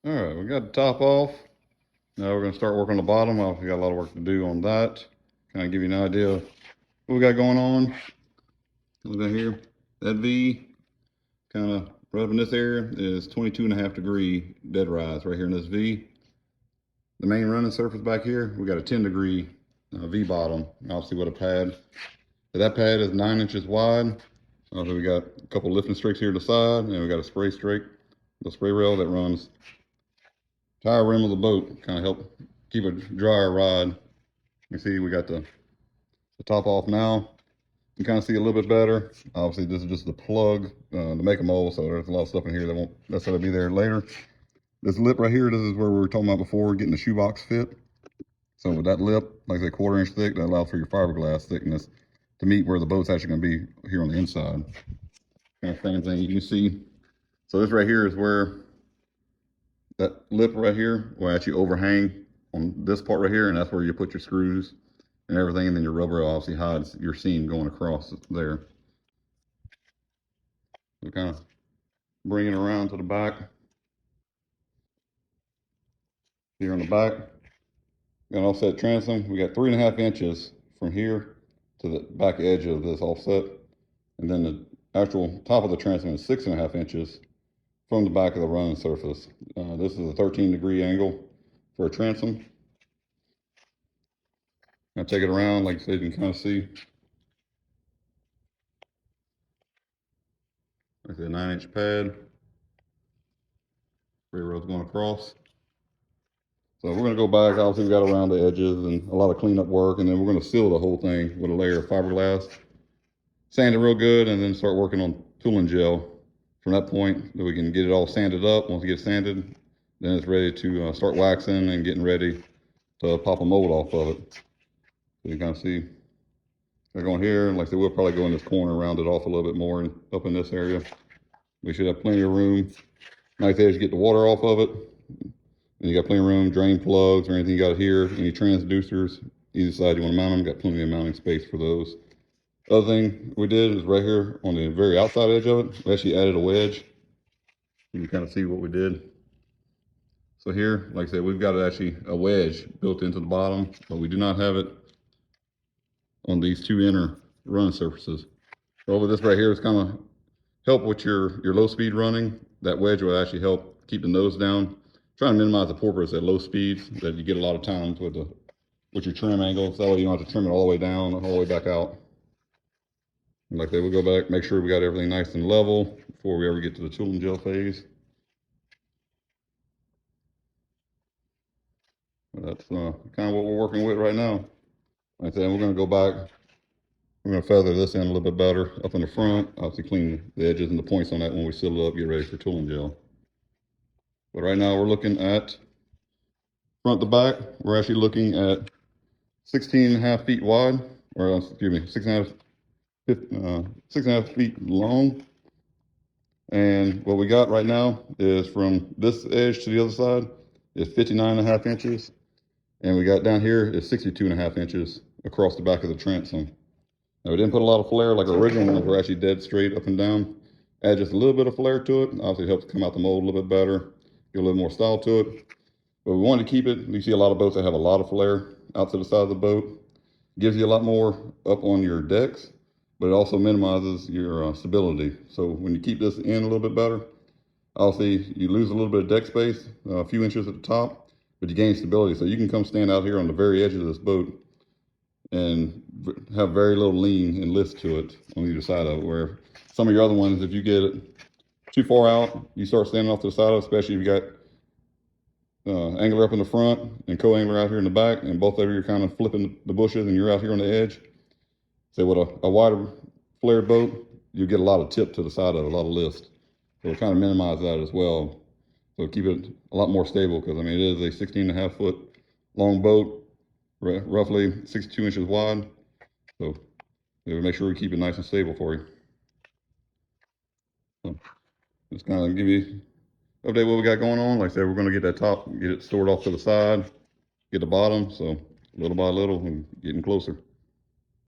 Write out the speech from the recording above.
All right, we got the top off. Now we're gonna start working on the bottom. We got a lot of work to do on that. Kind of give you an idea of what we got going on. Look down here. That V kind of right up in this area is 22.5 degree dead rise right here in this V. The main running surface back here, we got a 10 degree V bottom. Obviously with a pad. So that pad is 9 inches wide. So we got a couple lifting strakes here to the side, and we got a spray strake, the spray rail that runs tire rim of the boat, kind of help keep a drier ride. You see we got the top off now. You can kind of see a little bit better. Obviously this is just the plug to make a mold, so there's a lot of stuff in here that won't necessarily be there later. This lip right here, this is where we were talking about before, getting the shoebox fit. So with that lip, like I said, 1/4 inch thick, that allows for your fiberglass thickness to meet where the boat's actually gonna be here on the inside. Kind of same thing you can see. So this right here is where that lip right here will actually overhang on this part right here, and that's where you put your screws and everything, and then your rubber obviously hides your seam going across there. So kind of bring it around to the back. Here on the back, got an offset transom. We got 3.5 inches from here to the back edge of this offset, and then the actual top of the transom is 6.5 inches from the back of the running surface. This is a 13-degree angle for a transom. I'll take it around, like I said, you can kind of see. Like a 9-inch pad. Railroad's going across. So we're going to go back. Obviously, we got around the edges and a lot of cleanup work, and then we're going to seal the whole thing with a layer of fiberglass. Sand it real good, and then start working on tooling gel. From that point, we can get it all sanded up. Once it gets sanded, then it's ready to start waxing and getting ready to pop a mold off of it. So you can kind of see they're going here, and like I said, we'll probably go in this corner, round it off a little bit more, and up in this area. We should have plenty of room. Like there, you get the water off of it. And you got plenty of room, drain plugs or anything you got here, any transducers, either side you want to mount them, got plenty of mounting space for those. Other thing we did is right here on the very outside edge of it, we actually added a wedge. You can kind of see what we did. So here, like I said, we've got actually a wedge built into the bottom, but we do not have it on these two inner running surfaces. So over this right here is kind of help with your low speed running. That wedge will actually help keep the nose down. Trying to minimize the porpoise at low speeds that you get a lot of times with your trim angle. So that way you don't have to trim it all the way down, all the way back out. And like that, we'll go back, make sure we got everything nice and level before we ever get to the tooling gel phase. That's kind of what we're working with right now. Like I said, we're going to go back. We're going to feather this in a little bit better up in the front. Obviously clean the edges and the points on that when we seal it up, get ready for tooling gel. But right now we're looking at front to back. We're actually looking at 16.5 feet wide, or excuse me, 6.5 feet long. And what we got right now is from this edge to the other side is 59.5 inches. And we got down here is 62.5 inches across the back of the transom. Now we didn't put a lot of flare like our original ones were actually dead straight up and down. Add just a little bit of flare to it. Obviously it helps come out the mold a little bit better, get a little more style to it. But we wanted to keep it. You see a lot of boats that have a lot of flare out to the side of the boat. Gives you a lot more up on your decks, but it also minimizes your stability. So when you keep this in a little bit better, obviously you lose a little bit of deck space, a few inches at the top, but you gain stability. So you can come stand out here on the very edge of this boat and have very little lean and lift to it on either side of it. Where some of your other ones, if you get it too far out, you start standing off to the side of it, especially if you got angler up in the front and co-angler out here in the back, and both of you are kind of flipping the bushes and you're out here on the edge. So with a wider flared boat, you get a lot of tip to the side of it, a lot of lift. So it kind of minimize that as well. So keep it a lot more stable, because I mean it is a 16.5 foot long boat, roughly 62 inches wide. So make sure we keep it nice and stable for you. So just kind of give you update what we got going on. Like I said, we're going to get that top, get it stored off to the side, get the bottom. So little by little, and getting closer.